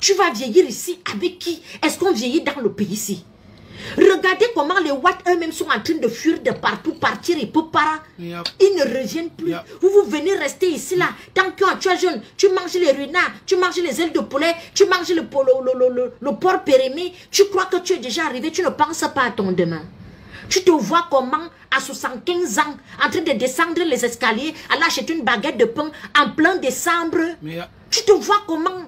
Tu vas vieillir ici avec qui? Est-ce qu'on vieillit dans le pays ici? Regardez comment les Watts eux-mêmes sont en train de fuir de partout, partir et pour para. Ils ne reviennent plus. Vous venez rester ici là. Tant que tu es jeune, tu manges les renards, tu manges les ailes de poulet, tu manges le porc périmé. Tu crois que tu es déjà arrivé, tu ne penses pas à ton demain. Tu te vois comment, à 75 ans, en train de descendre les escaliers, aller acheter une baguette de pain en plein décembre. Tu te vois comment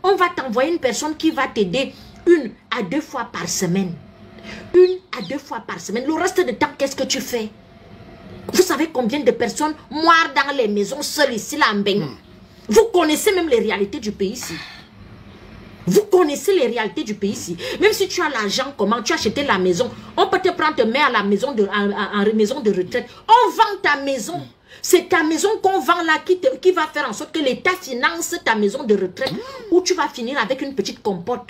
on va t'envoyer une personne qui va t'aider 1 à 2 fois par semaine. 1 à 2 fois par semaine. Le reste du temps, qu'est-ce que tu fais? Vous savez combien de personnes moirent dans les maisons seules ici, là, en Beng? Vous connaissez même les réalités du pays ici. Vous connaissez les réalités du pays ici. Même si tu as l'argent, comment tu as acheté la maison, on peut te prendre, te mettre à la maison en maison de retraite. On vend ta maison. C'est ta maison qu'on vend là qui va faire en sorte que l'État finance ta maison de retraite où tu vas finir avec une petite compote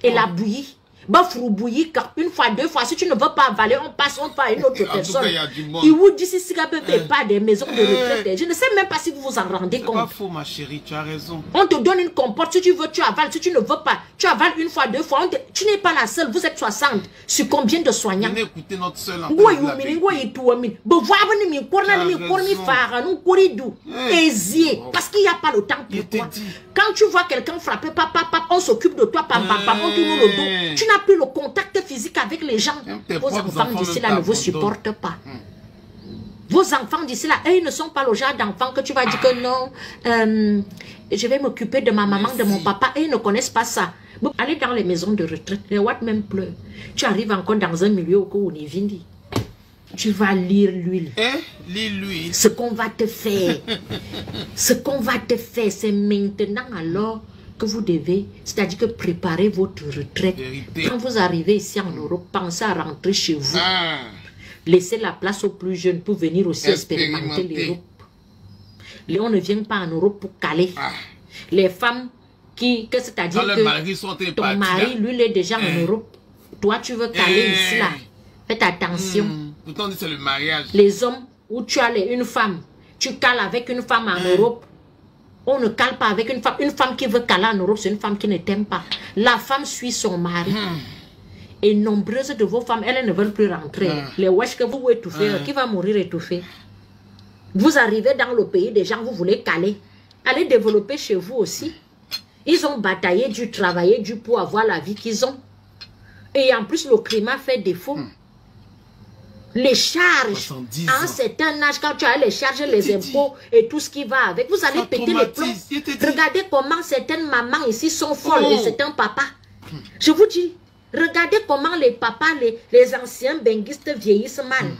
et la bouillie. Bafrou bouillie, car 1 fois, 2 fois, si tu ne veux pas avaler, on passe à une autre personne. Il vous dit si ça ne fait pas des maisons de retraite. Je ne sais même pas si vous vous en rendez compte. C'est pas faux, ma chérie, tu as raison. On te donne une compote, si tu veux, tu avales. Si tu ne veux pas, tu avales 1 fois, 2 fois. Tu n'es pas la seule, vous êtes 60. Sur combien de soignants? Venez écouter notre seule parce qu'il n'y a pas le temps pour toi. Quand tu vois quelqu'un frapper, on s'occupe de toi, on tourne le dos. Tu n'as plus le contact physique avec les gens. Vos enfants d'ici là ne vous supportent pas. Vos enfants d'ici là, ils ne sont pas le genre d'enfants que tu vas dire que non, je vais m'occuper de ma maman, de mon papa, et ils ne connaissent pas ça. Allez dans les maisons de retraite, les Watts même pleurent. Tu arrives encore dans un milieu où on est vindi. Tu vas lire l'huile. L'huile. Ce qu'on va te faire. Ce qu'on va te faire, c'est maintenant alors que vous devez, c'est-à-dire que préparer votre retraite. Quand vous arrivez ici en Europe, pensez à rentrer chez vous. Laissez la place aux plus jeunes pour venir aussi expérimenter l'Europe. On ne vient pas en Europe pour caler. Les femmes c'est-à-dire que ton mari, lui, il est déjà en Europe. Toi, tu veux caler ici, là. Faites attention. Pourtant, c'est le mariage. Les hommes où tu as une femme, tu cales avec une femme en Europe. On ne cale pas avec une femme. Une femme qui veut caler en Europe, c'est une femme qui ne t'aime pas. La femme suit son mari. Et nombreuses de vos femmes, elles ne veulent plus rentrer. Les wesh que vous étouffez, qui va mourir étouffé? Vous arrivez dans le pays des gens, vous voulez caler. Allez développer chez vous aussi. Ils ont bataillé, dû travailler, dû pour avoir la vie qu'ils ont. Et en plus, le climat fait défaut. Les charges, à un certain âge, quand tu as les charges, les impôts et tout ce qui va avec, vous allez péter les plombs. Regardez comment certaines mamans ici sont folles et certains papas. Je vous dis, regardez comment les papas, les anciens benguistes vieillissent mal.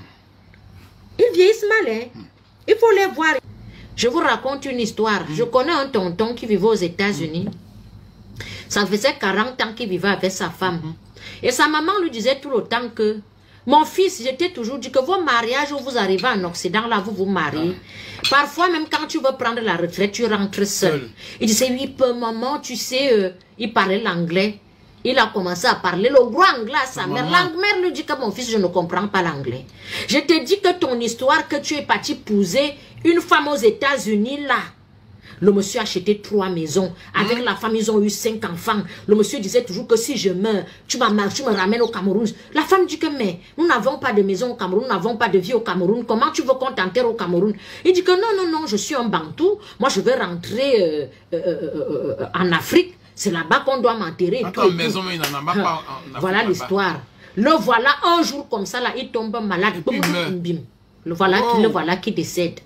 Ils vieillissent mal, hein. Il faut les voir. Je vous raconte une histoire. Je connais un tonton qui vivait aux États-Unis. Ça faisait 40 ans qu'il vivait avec sa femme. Et sa maman lui disait tout le temps que mon fils, j'étais toujours dit que vos mariages où vous arrivez en Occident, là, vous vous mariez. Parfois, même quand tu veux prendre la retraite, tu rentres seul. Il disait, oui, maman, tu sais, il parlait l'anglais. Il a commencé à parler le gros anglais à sa mère. La mère lui dit que mon fils, je ne comprends pas l'anglais. Je te dis que ton histoire, que tu es parti épouser une femme aux États-Unis, là. Le monsieur a acheté 3 maisons. Avec la femme, ils ont eu 5 enfants. Le monsieur disait toujours que si je meurs, tu me ramènes au Cameroun. La femme dit que mais nous n'avons pas de maison au Cameroun, nous n'avons pas de vie au Cameroun. Comment tu veux qu'on t'enterre au Cameroun? Il dit que non, je suis un Bantou. Moi, je vais rentrer en Afrique. C'est là-bas qu'on doit m'enterrer. Voilà l'histoire. Le voilà un jour comme ça, là, il tombe malade. Le voilà qui décède.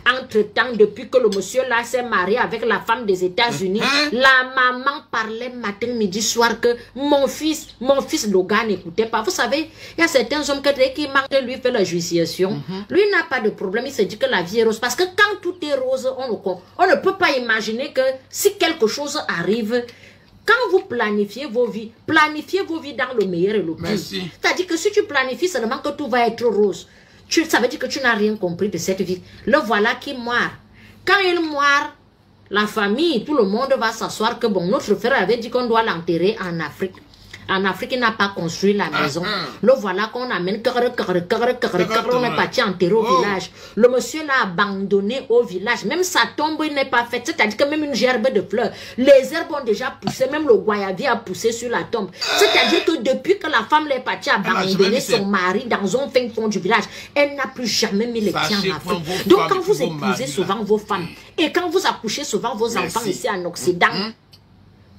Entre-temps, depuis que le monsieur là s'est marié avec la femme des États-Unis, la maman parlait matin, midi, soir que mon fils, le gars n'écoutait pas. Vous savez, il y a certains hommes qui manquent, lui fait la judiciation. Lui n'a pas de problème, il se dit que la vie est rose. Parce que quand tout est rose, on ne peut pas imaginer que si quelque chose arrive, quand vous planifiez vos vies dans le meilleur et le pire. C'est-à-dire que si tu planifies seulement que tout va être rose, ça veut dire que tu n'as rien compris de cette vie. Le voilà qui moire. Quand il moire, la famille, tout le monde va s'asseoir que bon, notre frère avait dit qu'on doit l'enterrer en Afrique. En Afrique, il n'a pas construit la maison. Le voilà qu'on amène, on est parti enterrer au village. Le monsieur l'a abandonné au village. Même sa tombe n'est pas faite. C'est-à-dire que même une gerbe de fleurs, les herbes ont déjà poussé, même le guayavi a poussé sur la tombe. C'est-à-dire que depuis que la femme l'est partie abandonner son mari dans un fin fond du village, elle n'a plus jamais mis les pieds en Afrique. Donc quand vous épousez souvent vos femmes et quand vous accouchez souvent vos enfants ici en Occident,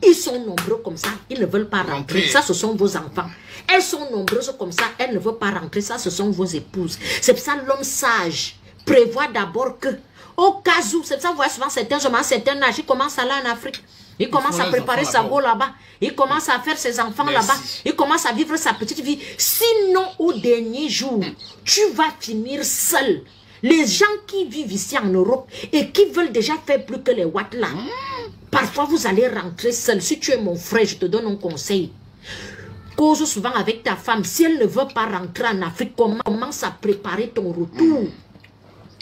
ils sont nombreux comme ça, ils ne veulent pas rentrer. Ça, ce sont vos enfants. Elles sont nombreuses comme ça, elles ne veulent pas rentrer. Ça, ce sont vos épouses. C'est pour ça l'homme sage prévoit d'abord que, au cas où, c'est pour ça vous voyez souvent certains hommes à un certain âge, ils commencent à aller en Afrique. Il commence à préparer sa go là-bas. Il commence à faire ses enfants là-bas. Il commence à vivre sa petite vie. Sinon, au dernier jour, tu vas finir seul. Les gens qui vivent ici en Europe et qui veulent déjà faire plus que les watts là, parfois vous allez rentrer seul. Si tu es mon frère, je te donne un conseil. Cause souvent avec ta femme. Si elle ne veut pas rentrer en Afrique, commence à préparer ton retour.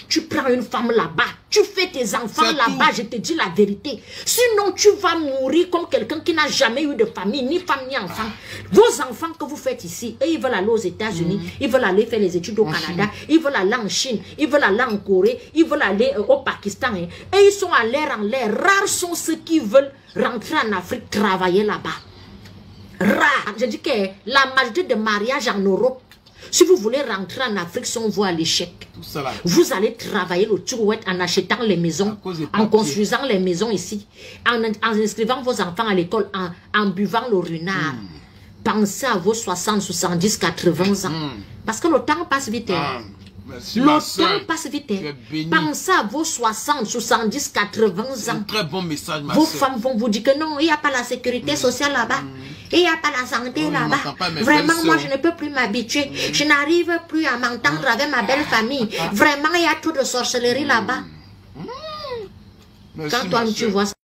Tu prends une femme là-bas, tu fais tes enfants là-bas, je te dis la vérité. Sinon, tu vas mourir comme quelqu'un qui n'a jamais eu de famille, ni femme, ni enfant. Vos enfants que vous faites ici, eux, ils veulent aller aux États-Unis, ils veulent aller faire les études au Canada, ils veulent aller en Chine, ils veulent aller en Corée, ils veulent aller au Pakistan. Et ils sont en l'air. Rares sont ceux qui veulent rentrer en Afrique, travailler là-bas. Rares. Je dis que la majorité de mariages en Europe, si vous voulez rentrer en Afrique, sont voués à l'échec. Vous allez travailler le tourouette en achetant les maisons, en construisant les maisons ici, en inscrivant vos enfants à l'école, en buvant le renard. Pensez à vos 60, 70, 80 ans. Parce que le temps passe vite. Le temps passe vite. Pensez à vos 60, 70, 80 ans. C'est un très bon message, ma Vos femmes vont vous dire que non, il n'y a pas la sécurité sociale là-bas. Il n'y a pas la santé là-bas. Vraiment, moi, je ne peux plus m'habituer. Je n'arrive plus à m'entendre avec ma belle famille. Vraiment, il y a trop de sorcellerie là-bas. Quand toi, tu vois ça.